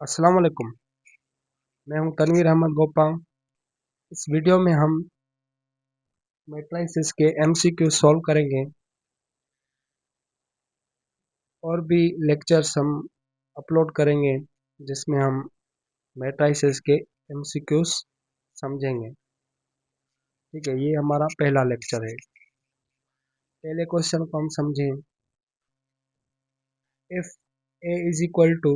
अस्सलाम वालेकुम। मैं हूं तनवीर अहमद गोपा। इस वीडियो में हम मैट्रिसेस के एमसीक्यू सॉल्व करेंगे और भी लेक्चर्स हम अपलोड करेंगे जिसमें हम मैट्रिसेस के एमसीक्यूज समझेंगे। ठीक है, ये हमारा पहला लेक्चर है। पहले क्वेश्चन को हम समझें। If A is equal to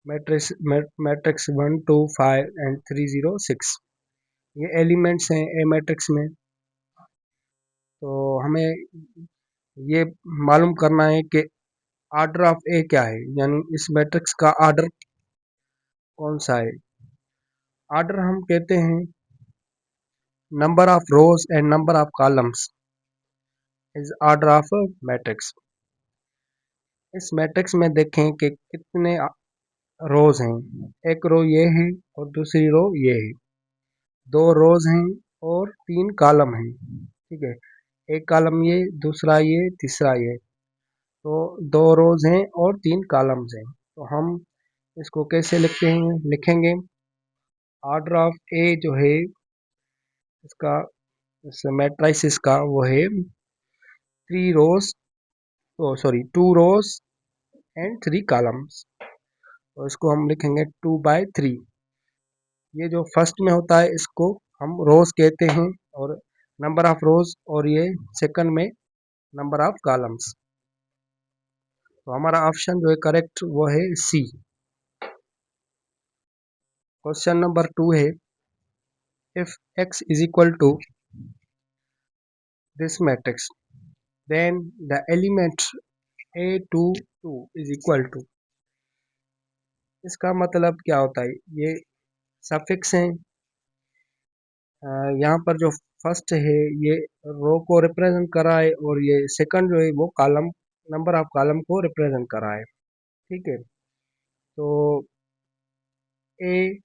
matrix 1 2 5 and 3 0 6, ये एलिमेंट्स हैं ए मैट्रिक्स में। तो हमें ये मालूम करना है कि ऑर्डर ऑफ ए क्या है, यानी इस मैट्रिक्स का ऑर्डर कौन सा है। ऑर्डर हम कहते हैं number of rows and number of columns is order of matrix. इस मैट्रिक्स में देखें कि कितने रोज हैं। एक रो ये है और दूसरी रो ये है। दो रोज हैं और 3 कॉलम हैं। ठीक है, एक कॉलम ये, दूसरा ये, तीसरा ये। तो दो रोज हैं और 3 कॉलम्स हैं। तो हम इसको कैसे लिखेंगे। ऑर्डर ऑफ ए जो है इसका, इस मैट्रिसेस का, वो है 3 रोज, सॉरी 2 रोज एंड 3 कॉलम्स। तो इसको हम लिखेंगे 2/3। ये जो फर्स्ट में होता है इसको हम रोज कहते हैं, और नंबर ऑफ रोज, और ये सेकंड में नंबर ऑफ कॉलम्स। तो हमारा ऑप्शन जो है करेक्ट वो है सी। क्वेश्चन नंबर 2 है, if x is equal to this matrix then the element A22 is equal to. इसका मतलब क्या होता है। ये सफिक्स हैं। यहाँ पर जो फर्स्ट है ये रो को रिप्रेजेंट कर रहा है, और ये सेकंड जो है वो कॉलम, नंबर ऑफ कॉलम को रिप्रेजेंट कर रहा है। ठीक है, तो ए,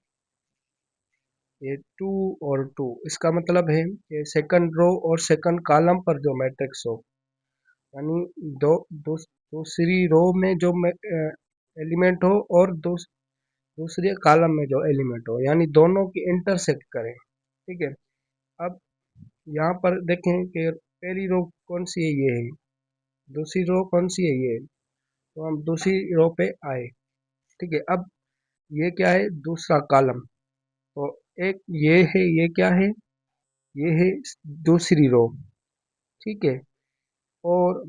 ये 2 और 2, इसका मतलब है कि सेकंड रो और सेकंड कॉलम पर जो मैट्रिक्स हो, यानी दूसरी रो में जो एलिमेंट हो और दूसरे कॉलम में जो एलिमेंट हो, यानी दोनों की इंटरसेक्ट करें। ठीक है, अब यहाँ पर देखें कि पहली रो कौन सी है, ये है। दूसरी रो कौन सी है, ये है। तो हम दूसरी रो पे आए। ठीक है, अब ये क्या है, दूसरा कॉलम। तो एक ये है, ये क्या है, ये है दूसरी रो। ठीक है, और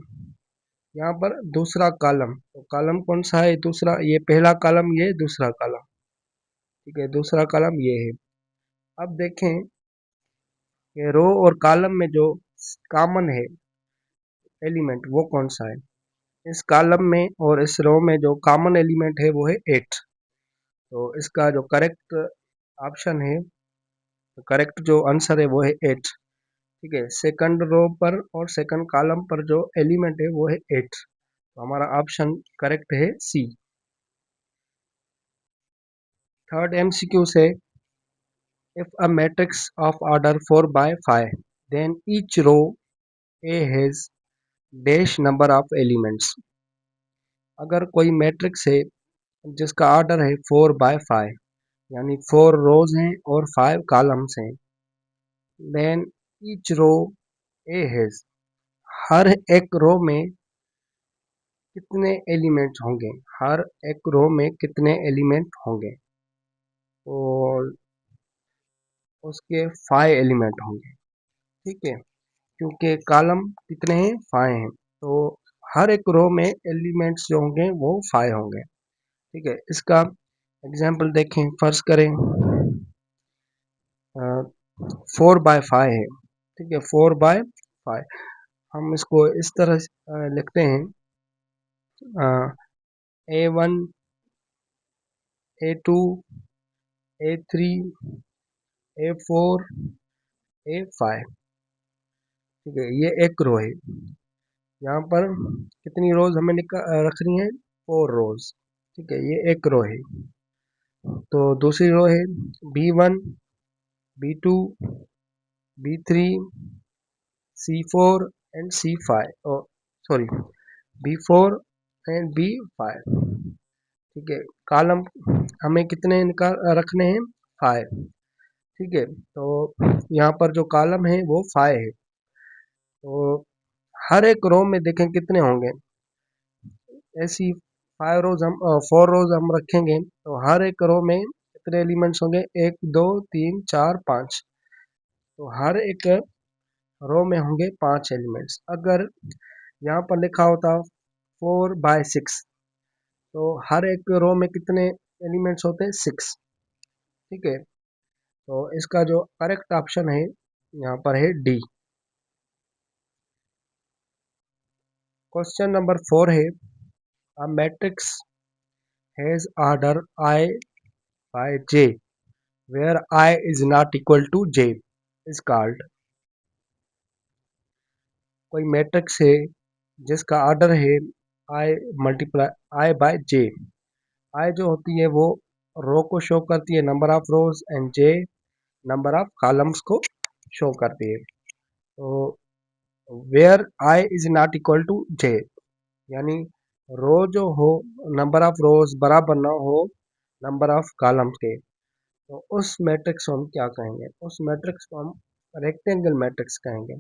यहाँ पर दूसरा कॉलम, तो कॉलम कौन सा है, दूसरा, ये पहला कॉलम, ये दूसरा कॉलम। ठीक है, दूसरा कॉलम ये है। अब देखें कि रो और कॉलम में जो कॉमन है एलिमेंट वो कौन सा है। इस कॉलम में और इस रो में जो कॉमन एलिमेंट है वो है 8। तो इसका जो करेक्ट ऑप्शन है, करेक्ट जो आंसर है वो है 8। ठीक है, सेकंड रो पर और सेकंड कॉलम पर जो एलिमेंट है वो है 8। तो हमारा ऑप्शन करेक्ट है सी। थर्ड एमसीक्यू से, if a matrix of order 4 by 5, then each row A has dash number of elements। अगर कोई मैट्रिक्स है जिसका ऑर्डर है 4/5, यानी 4 रोज हैं और 5 कॉलम्स हैं, then each row A has, हर एक रो में कितने एलिमेंट्स होंगे, हर एक रो में कितने एलिमेंट होंगे। और उसके 5 एलिमेंट होंगे। ठीक है, क्योंकि कॉलम कितने हैं, 5 हैं। तो हर एक रो में एलिमेंट्स जो होंगे वो 5 होंगे। ठीक है, इसका एग्जाम्पल देखें, फर्ज करें 4/5 है। ठीक है, 4/5 हम इसको इस तरह लिखते हैं, A1, A2, A3, A4, A5। ठीक है, ये एक रो है। यहाँ पर कितनी रोज हमें रखनी है, 4 रोज। ठीक है, ये एक रो है। तो दूसरी रो है B1, B2, B3, C4 and C5, और सॉरी B4 एंड B5। ठीक है। कॉलम हमें कितने रखने हैं, 5। ठीक है, तो यहाँ पर जो कॉलम है वो 5 है। तो हर एक रो में देखें कितने होंगे, ऐसी 4 रोज हम रखेंगे तो हर एक रो में कितने एलिमेंट्स होंगे, 1 2 3 4 5। तो हर एक रो में होंगे 5 एलिमेंट्स। अगर यहाँ पर लिखा होता 4/6, तो हर एक रो में कितने एलिमेंट्स होते हैं, 6। ठीक है, तो इसका जो करेक्ट ऑप्शन है यहाँ पर है डी। क्वेश्चन नंबर 4 है, a matrix has order I by J where I is not equal to J is called। कोई मैट्रिक्स है जिसका ऑर्डर है I multiply I by J। I जो होती है वो रो को शो करती है, number of rows, and J number of columns को शो करती है। तो where I is not equal to J, यानी रो जो हो, नंबर ऑफ रोज बराबर ना हो नंबर ऑफ कॉलम्स के, तो उस मैट्रिक्स को हम क्या कहेंगे, उस मैट्रिक्स को हम रेक्टेंगल मैट्रिक्स कहेंगे।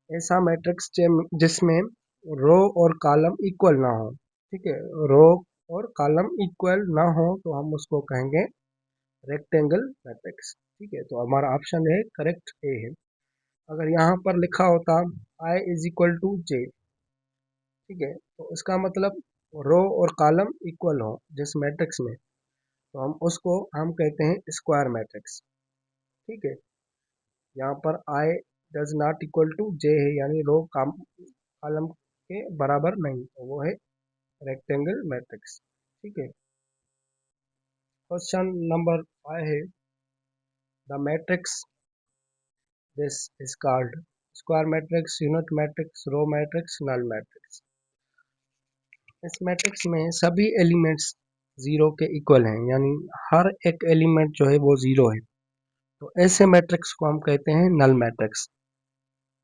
ऐसा मैट्रिक्स जिसमें रो और कॉलम इक्वल ना हो। ठीक है, रो और कॉलम इक्वल ना हो तो हम उसको कहेंगे रेक्टेंगल मैट्रिक्स। ठीक है, तो हमारा ऑप्शन है करेक्ट ए है। अगर यहाँ पर लिखा होता आई इज इक्वल टू जे, ठीक है, तो इसका मतलब रो और कॉलम इक्वल हो जिस मैट्रिक्स में, तो हम उसको हम कहते हैं स्क्वायर मैट्रिक्स। ठीक है, यहाँ पर I does not equal to J है, यानी रो कॉलम के बराबर नहीं, तो वो है रेक्टेंगल मैट्रिक्स। ठीक है, क्वेश्चन नंबर 5 है, the matrix this is called square matrix, unit matrix, row matrix, null matrix. इस मैट्रिक्स में सभी एलिमेंट्स जीरो के इक्वल हैं, यानी हर एक एलिमेंट जो है वो जीरो है, तो ऐसे मैट्रिक्स को हम कहते हैं नल मैट्रिक्स।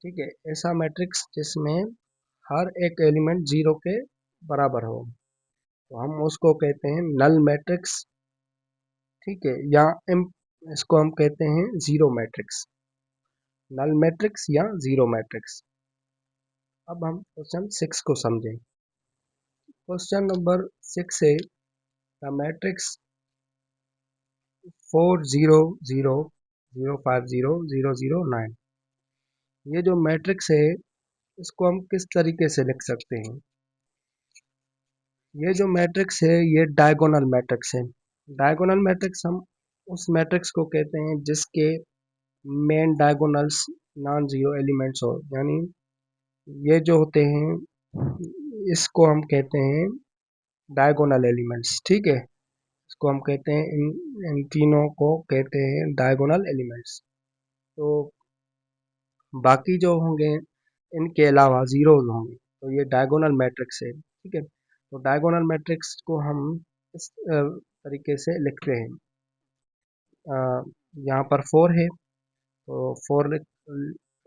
ठीक है, ऐसा मैट्रिक्स जिसमें हर एक एलिमेंट जीरो के बराबर हो, तो हम उसको कहते हैं नल मैट्रिक्स। ठीक है, या इसको हम कहते हैं जीरो मैट्रिक्स, नल मैट्रिक्स या जीरो मैट्रिक्स। अब हम क्वेश्चन 6 को समझें। क्वेश्चन नंबर 6 है, द मैट्रिक्स 4 0 0 0 5 0 0 0 9। ये जो मैट्रिक्स है इसको हम किस तरीके से लिख सकते हैं, ये जो मैट्रिक्स है ये डायगोनल मैट्रिक्स है। डायगोनल मैट्रिक्स हम उस मैट्रिक्स को कहते हैं जिसके main diagonals non zero elements हो, यानी ये जो होते हैं इसको हम कहते हैं डायगोनल एलिमेंट्स। ठीक है, इसको हम कहते हैं इन तीनों को कहते हैं डायगोनल एलिमेंट्स। तो बाकी जो होंगे इनके अलावा जीरोज होंगे, तो ये डायगोनल मैट्रिक्स है। ठीक है, तो डायगोनल मैट्रिक्स को हम इस तरीके से लिखते हैं। यहाँ पर 4 है तो 4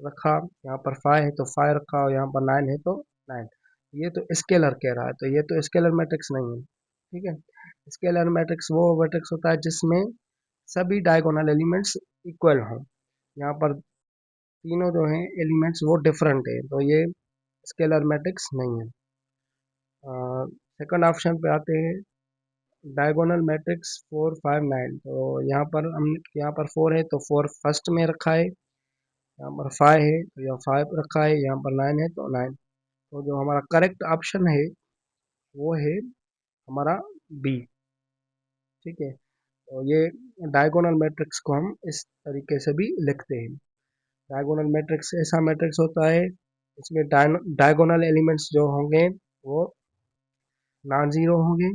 रखा, यहाँ पर 5 है तो 5 रखा, और यहाँ पर 9 है तो 9। ये तो स्केलर कह रहा है, तो ये तो स्केलर मैट्रिक्स नहीं है। ठीक है, स्केलर मैट्रिक्स वो मैट्रिक्स होता है जिसमें सभी डायगोनल एलिमेंट्स इक्वल हों। यहाँ पर तीनों जो हैं एलिमेंट्स वो डिफरेंट है, तो ये स्केलर मैट्रिक्स नहीं है। सेकंड ऑप्शन पे आते हैं, डायगोनल मैट्रिक्स 4 5 9। तो यहाँ पर 4 है तो 4 फर्स्ट में रखा है, यहाँ पर 5 है तो यहाँ 5 रखा है, यहाँ पर 9 है तो 9। तो जो हमारा करेक्ट ऑप्शन है वो है हमारा बी। ठीक है, तो ये डायगोनल मैट्रिक्स को हम इस तरीके से भी लिखते हैं। डायगोनल मैट्रिक्स ऐसा मैट्रिक्स होता है इसमें डायगोनल एलिमेंट्स जो होंगे वो नॉन जीरो होंगे,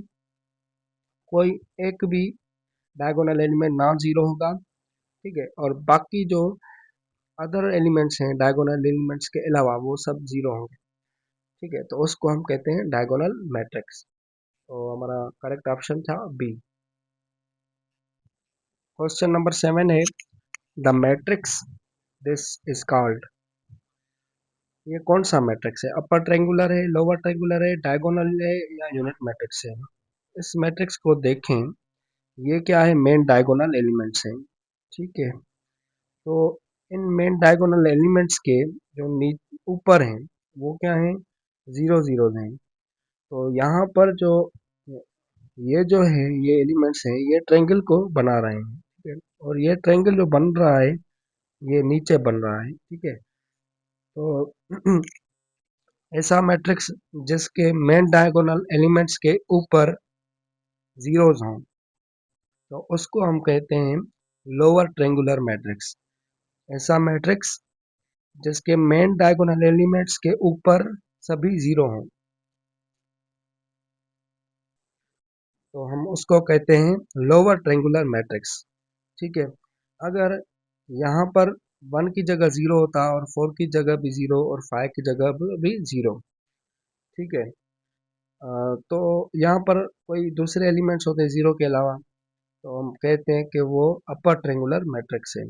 कोई एक भी डायगोनल एलिमेंट नॉन जीरो होगा। ठीक है, और बाकी जो अदर एलिमेंट्स हैं डायगोनल एलिमेंट्स के अलावा वो सब जीरो होंगे। ठीक है, तो उसको हम कहते हैं डायगोनल मैट्रिक्स। तो हमारा करेक्ट ऑप्शन था बी। क्वेश्चन नंबर 7 है, the matrix this is called. ये कौन सा मैट्रिक्स है, अपर ट्रायंगुलर है, लोअर ट्रायंगुलर है, डायगोनल है, या यूनिट मैट्रिक्स है। इस मैट्रिक्स को देखें, ये क्या है, मेन डायगोनल एलिमेंट्स हैं। ठीक है, तो इन मेन डायगोनल एलिमेंट्स के जो ऊपर हैं वो क्या हैं, जीरो जीरो हैं। तो यहाँ पर जो ये जो है, ये एलिमेंट्स हैं, ये ट्रायंगल को बना रहे हैं। ठीक है, और ये ट्रायंगल जो बन रहा है, ये नीचे बन रहा है। ठीक है, तो ऐसा मैट्रिक्स जिसके मेन डायगोनल एलिमेंट्स के ऊपर जीरोज हों, तो उसको हम कहते हैं लोअर ट्रायंगुलर मैट्रिक्स। ऐसा मैट्रिक्स जिसके मेन डायगोनल एलिमेंट्स के ऊपर सभी जीरो हों, तो हम उसको कहते हैं लोअर ट्रायंगुलर मैट्रिक्स। ठीक है, अगर यहाँ पर वन की जगह जीरो होता और फोर की जगह भी जीरो और फाइव की जगह भी जीरो। ठीक है, तो यहाँ पर कोई दूसरे एलिमेंट्स होते जीरो के अलावा, तो हम कहते हैं कि वो अपर ट्रायंगुलर मैट्रिक्स है।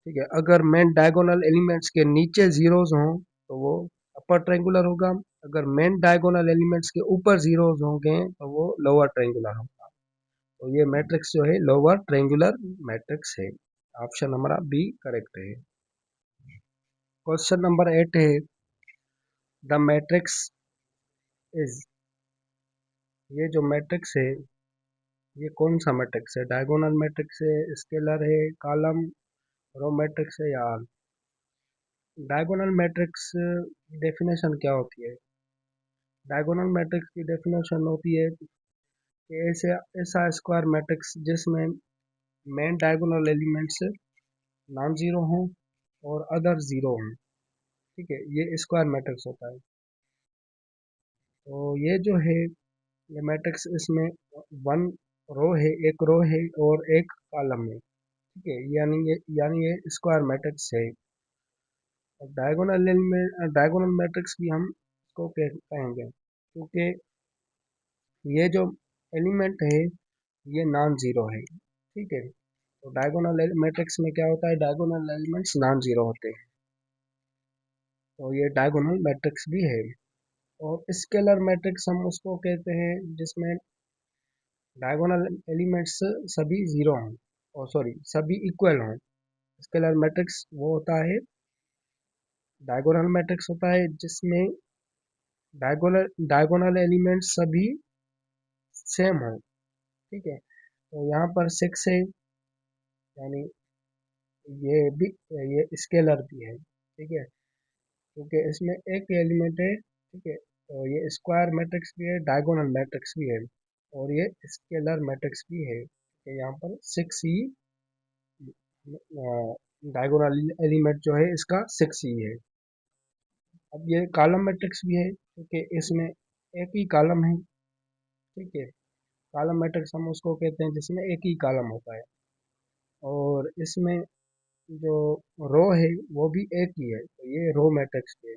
ठीक है, अगर मेन डायगोनल एलिमेंट्स के नीचे जीरोज हों तो वो अपर ट्रायंगुलर होगा। अगर मेन डायगोनल एलिमेंट्स के ऊपर जीरोज होंगे तो वो लोअर ट्रायंगुलर होगा। तो ये मैट्रिक्स जो है लोअर ट्रायंगुलर मैट्रिक्स है। ऑप्शन हमारा बी करेक्ट है। क्वेश्चन नंबर 8 है, द मैट्रिक्स इज, ये जो मैट्रिक्स है ये कौन सा मैट्रिक्स है, डायगोनल मैट्रिक्स है, स्केलर है, कॉलम, रो मैट्रिक्स है या ऑल। डायगोनल मैट्रिक्स की डेफिनेशन क्या होती है? डायगोनल मैट्रिक्स की डेफिनेशन होती है कि ऐसे ऐसा स्क्वायर मैट्रिक्स जिसमें main diagonal elements non zero हों और अदर जीरो हों। ठीक है, ये स्क्वायर मैट्रिक्स होता है। तो ये जो है, ये मैट्रिक्स, इसमें वन रो है, एक रो है और एक कॉलम है। ठीक है, यानी ये स्क्वायर मैट्रिक्स है। डायगोनल एलिमेंट, डायगोनल मैट्रिक्स भी हम इसको कहेंगे क्योंकि ये जो एलिमेंट है ये नॉन जीरो है। ठीक है, तो डायगोनल मैट्रिक्स में क्या होता है, डायगोनल एलिमेंट्स नॉन जीरो होते हैं, तो ये डायगोनल मैट्रिक्स भी है। और स्केलर मैट्रिक्स हम उसको कहते हैं जिसमें डायगोनल एलिमेंट्स सभी जीरो हों, और सॉरी सभी इक्वल हों। स्केलर मैट्रिक्स वो होता है, डायगोनल मैट्रिक्स होता है जिसमें डायगोनल एलिमेंट्स सभी सेम हों। ठीक है, तो यहाँ पर सिक्स है, यानी ये भी, ये स्केलर भी है। ठीक है, क्योंकि इसमें एक एलिमेंट है। ठीक है, तो ये स्क्वायर मैट्रिक्स भी है, डायगोनल मैट्रिक्स भी है और ये स्केलर मैट्रिक्स भी है। तो यहाँ पर सिक्स ही डायगोनल एलिमेंट जो है इसका सिक्स ही है। अब ये कॉलम मैट्रिक्स भी है क्योंकि इसमें एक ही कॉलम है। ठीक है, कॉलम मैट्रिक्स हम उसको कहते हैं जिसमें एक ही कॉलम होता है, और इसमें जो रो है वो भी एक ही है, तो ये रो मैट्रिक्स भी है।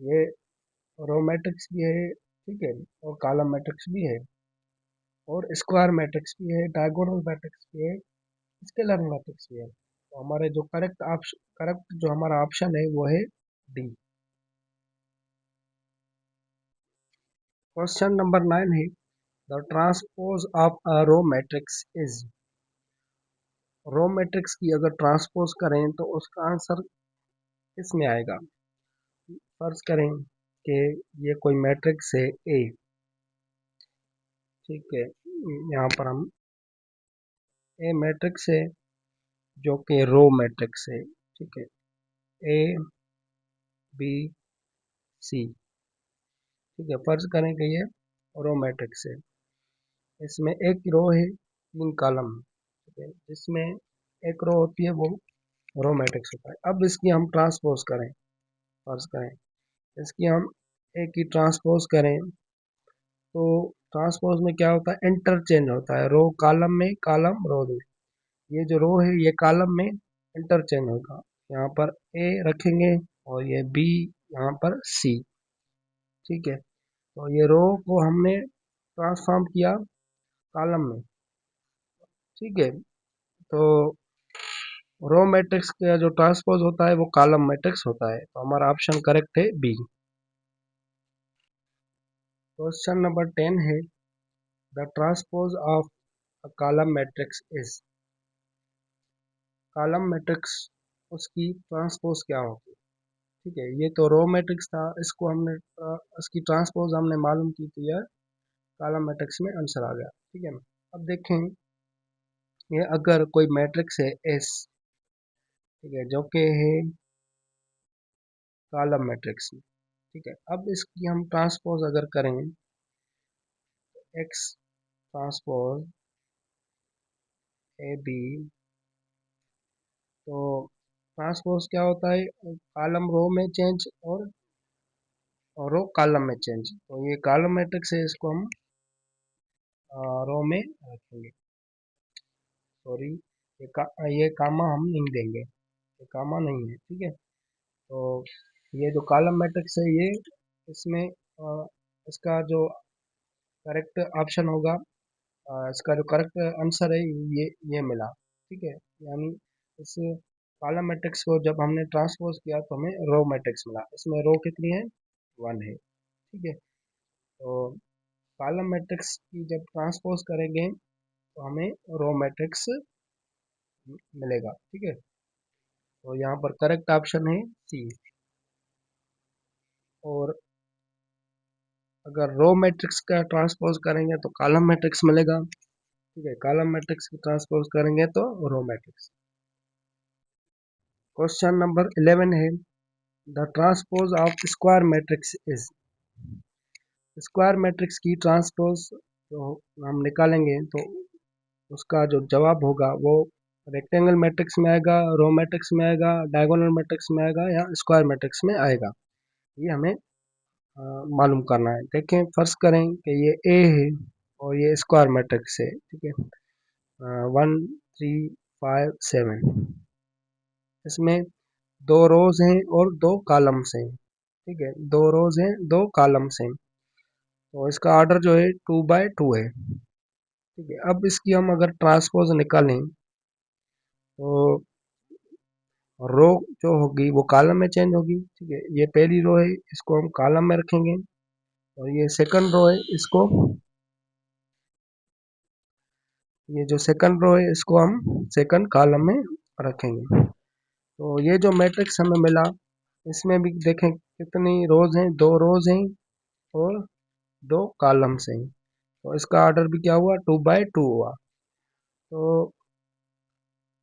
ये रो मैट्रिक्स भी है। ठीक है, और कॉलम मैट्रिक्स भी है और स्क्वायर मैट्रिक्स भी है, डायगोनल मैट्रिक्स भी है, स्केलर मैट्रिक्स भी है। तो हमारे जो करेक्ट जो हमारा ऑप्शन है वो है डी। क्वेश्चन नंबर 9 है, the transpose of a row matrix is. Row matrix की अगर ट्रांसपोज करें तो उसका आंसर किस में आएगा? फर्ज करें कि ये कोई मैट्रिक्स है ए। ठीक है, यहाँ पर हम ए मैट्रिक्स है जो कि रो मैट्रिक्स है। ठीक है, ए बी सी। ठीक है, फर्ज करें कि ये रो मैट्रिक्स है, इसमें एक रो है, तीन कॉलम है। ठीक है, जिसमें एक रो होती है वो रो मैट्रिक्स होता है। अब इसकी हम ट्रांसपोज करें, फर्ज करें इसकी हम ए की ट्रांसपोज करें, तो ट्रांसपोज में क्या होता है, इंटरचेंज होता है, रो कॉलम में, कॉलम रो में। ये जो रो है ये कॉलम में इंटरचेंज होगा, यहाँ पर ए रखेंगे और ये बी, यहाँ पर सी। ठीक है, तो ये रो को हमने ट्रांसफॉर्म किया कॉलम में। ठीक है, तो रो मैट्रिक्स का जो ट्रांसपोज होता है वो कॉलम मैट्रिक्स होता है, तो हमारा ऑप्शन करेक्ट है बी। क्वेश्चन नंबर 10 है, the transpose of a column matrix is, column matrix उसकी ट्रांसपोज क्या होगी। ठीक है, ये तो रो मैट्रिक्स था, इसको हमने इसकी ट्रांसपोज हमने मालूम की थी, यह कॉलम मैट्रिक्स में आंसर आ गया। ठीक है, अब देखें, ये अगर कोई मैट्रिक्स है एस, ठीक है, जो कि है कॉलम मैट्रिक्स में। ठीक है, अब इसकी हम ट्रांसपोज अगर करें, एक्स ट्रांसपोज ए बी, तो ट्रांसपोज क्या होता है, कॉलम रो में चेंज और रो कॉलम में चेंज। तो ये कॉलम मैट्रिक्स है, इसको हम रो में रखेंगे। सॉरी, ये कामा हम नहीं देंगे, ये कामा नहीं है। ठीक है, तो ये जो कॉलम मैट्रिक्स है, ये इसमें इसका जो करेक्ट ऑप्शन होगा, इसका जो करेक्ट आंसर है, ये मिला। ठीक है, यानी इस कॉलम मैट्रिक्स को जब हमने ट्रांसपोज किया तो हमें रो मैट्रिक्स मिला। इसमें रो कितनी है, 1 है। ठीक है, तो कॉलम मैट्रिक्स की जब ट्रांसपोज करेंगे तो हमें रो मैट्रिक्स मिलेगा। ठीक है, तो यहाँ पर करेक्ट ऑप्शन है सी। और अगर रो मैट्रिक्स का ट्रांसपोज करेंगे तो कॉलम मैट्रिक्स मिलेगा। ठीक है, कॉलम मैट्रिक्स की ट्रांसपोज करेंगे तो रो मैट्रिक्स। क्वेश्चन नंबर 11 है, the transpose of square matrix is, square matrix की ट्रांसपोज जो हम निकालेंगे तो उसका जो जवाब होगा वो रेक्टेंगल मैट्रिक्स में आएगा, रो मैट्रिक्स में आएगा, डायगोनल मैट्रिक्स में आएगा, या स्क्वायर मैट्रिक्स में आएगा। ये हमें मालूम करना है। देखें, फर्स्ट करें कि ये ए है और ये स्क्वायर मैट्रिक्स है। ठीक है, 1 3 5 7, इसमें दो रोज हैं और दो कॉलम्स हैं। ठीक है, दो रोज हैं, दो कॉलम्स हैं, तो इसका ऑर्डर जो है 2 बाय 2 है। ठीक है, अब इसकी हम अगर ट्रांसपोज निकालें तो रो जो होगी वो कॉलम में चेंज होगी। ठीक है, ये पहली रो है, इसको हम कॉलम में रखेंगे, और ये सेकंड रो है, इसको, ये जो सेकंड रो है इसको हम सेकंड कॉलम में रखेंगे। तो ये जो मैट्रिक्स हमें मिला, इसमें भी देखें कितनी रोज हैं, दो रोज हैं और दो कॉलम्स हैं, तो इसका ऑर्डर भी क्या हुआ, 2 बाय 2 हुआ। तो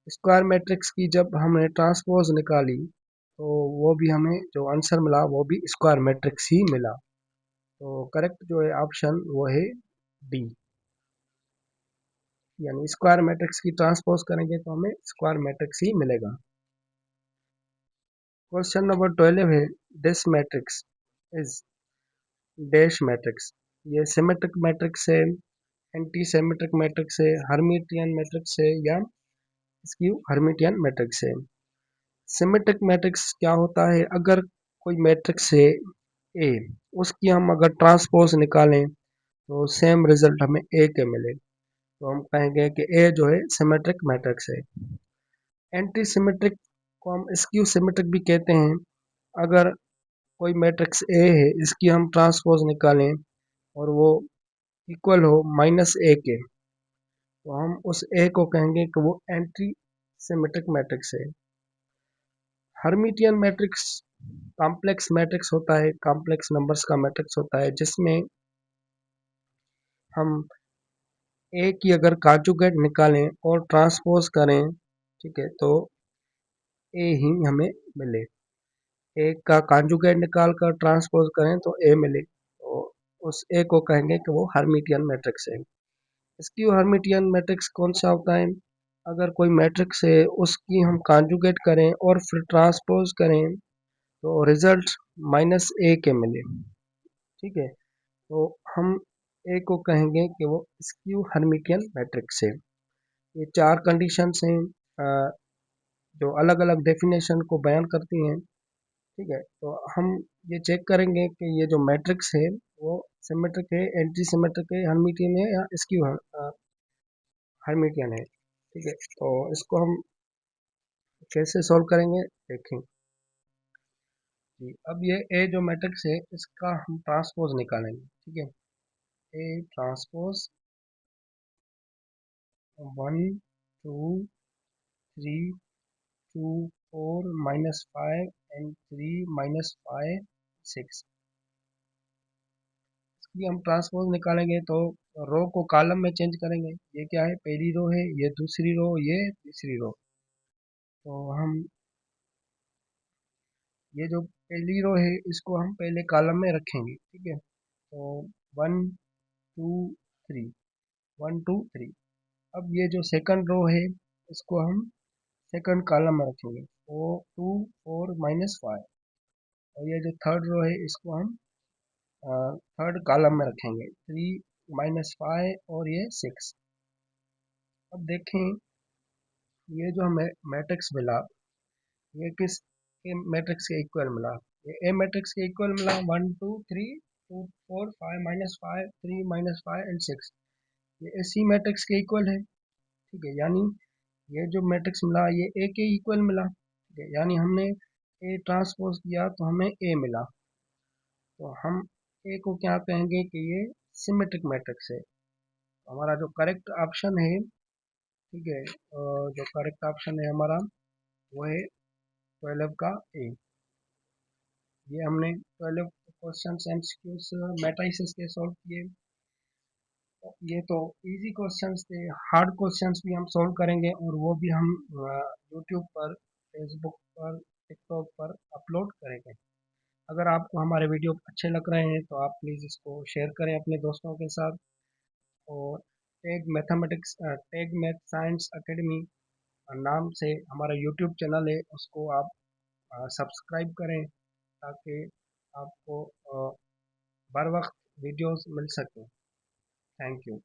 स्क्वायर मैट्रिक्स की जब हमने ट्रांसपोज निकाली तो वो भी हमें जो आंसर मिला वो भी स्क्वायर मैट्रिक्स ही मिला। तो करेक्ट जो है ऑप्शन वो है डी, यानी स्क्वायर मैट्रिक्स की ट्रांसपोज करेंगे तो हमें स्क्वायर मैट्रिक्स ही मिलेगा। क्वेश्चन नंबर 12 है, this matrix is dash matrix, ये सिमेट्रिक मैट्रिक्स है, एंटी सिमेट्रिक मैट्रिक्स है, हर्मिटियन मैट्रिक्स है, या स्क्यू हर्मिटियन मैट्रिक्स है। सिमेट्रिक मैट्रिक्स क्या होता है, अगर कोई मैट्रिक्स है ए, उसकी हम अगर ट्रांसपोज निकालें तो सेम रिजल्ट हमें ए के मिले, तो हम कहेंगे कि ए जो है सिमेट्रिक मैट्रिक्स है। एंटी सिमेट्रिक को हम स्क्यू सिमेट्रिक भी कहते हैं। अगर कोई मैट्रिक्स ए है, इसकी हम ट्रांसपोज निकालें और वो इक्वल हो -a के, तो हम उस ए को कहेंगे कि वो एंटी सिमेट्रिक मैट्रिक्स है। हर्मिटियन मैट्रिक्स कॉम्प्लेक्स मैट्रिक्स होता है, कॉम्प्लेक्स नंबर्स का मैट्रिक्स होता है, जिसमें हम ए की अगर कॉन्जुगेट निकालें और ट्रांसपोज करें, ठीक है, तो ए ही हमें मिले। ए का कॉन्जुगेट निकाल कर ट्रांसपोज करें तो ए मिले, तो उस ए को कहेंगे कि वो हर्मिटियन मैट्रिक्स है। इसकी हर्मिटियन मैट्रिक्स कौन सा होता है, अगर कोई मैट्रिक्स है उसकी हम कॉन्जुगेट करें और फिर ट्रांसपोज करें तो रिजल्ट -a के मिले। ठीक है, तो हम ए को कहेंगे कि वो स्क्यू हर्मिटियन मैट्रिक्स है। ये चार कंडीशंस हैं जो अलग अलग डेफिनेशन को बयान करती हैं। ठीक है, तो हम ये चेक करेंगे कि ये जो मैट्रिक्स है वो सिमेट्रिक है, एंटी सिमेट्रिक है, हर्मिटियन है, या स्क्यू हर्मिटियन है। ठीक है, तो इसको हम कैसे सॉल्व करेंगे देखें जी। अब ये ए जो मैट्रिक्स है इसका हम ट्रांसपोज निकालेंगे। ठीक है, ए ट्रांसपोज 1 2 3 2 4 -5 एंड 3 -5 6। इसकी हम ट्रांसपोज निकालेंगे तो रो को कॉलम में चेंज करेंगे। ये क्या है, पहली रो है, ये दूसरी रो, ये तीसरी रो। तो हम ये जो पहली रो है इसको हम पहले कॉलम में रखेंगे, ठीक है। तो 1 2 3, 1 2 3। अब ये जो सेकंड रो है इसको हम सेकंड कॉलम में रखेंगे, 4 2 4 -5। और ये जो थर्ड रो है इसको हम थर्ड कॉलम में रखेंगे, 3 -5 और ये 6। अब देखें, ये जो हमें मैट्रिक्स मिला, ये किस के मैट्रिक्स के इक्वल मिला? ये ए मैट्रिक्स के इक्वल मिला। 1 2 3 2 4 5 -5 3 -5 एंड 6। ये इसी मैट्रिक्स के इक्वल है, ठीक है। यानी ये जो मैट्रिक्स मिला ये ए के इक्वल मिला, ठीक है। यानी हमने ए ट्रांसपोज किया तो हमें ए मिला। तो हम ए को क्या कहेंगे कि ये सिमेट्रिक मैट्रिक्स है। हमारा जो करेक्ट ऑप्शन है, ठीक है, जो करेक्ट ऑप्शन है हमारा वो है 12 का ए। ये हमने 12 क्वेश्चन एमसीक्यूज मैट्रिसेस के सॉल्व किए। ये तो इजी क्वेश्चंस थे। हार्ड क्वेश्चंस भी हम सॉल्व करेंगे और वो भी हम यूट्यूब पर, फेसबुक पर, टिकटॉक पर अपलोड करेंगे। अगर आपको हमारे वीडियो अच्छे लग रहे हैं तो आप प्लीज़ इसको शेयर करें अपने दोस्तों के साथ। और टैग मैथ साइंस एकेडमी नाम से हमारा यूट्यूब चैनल है, उसको आप सब्सक्राइब करें ताकि आपको बर वक्त वीडियोस मिल सके। Thank you.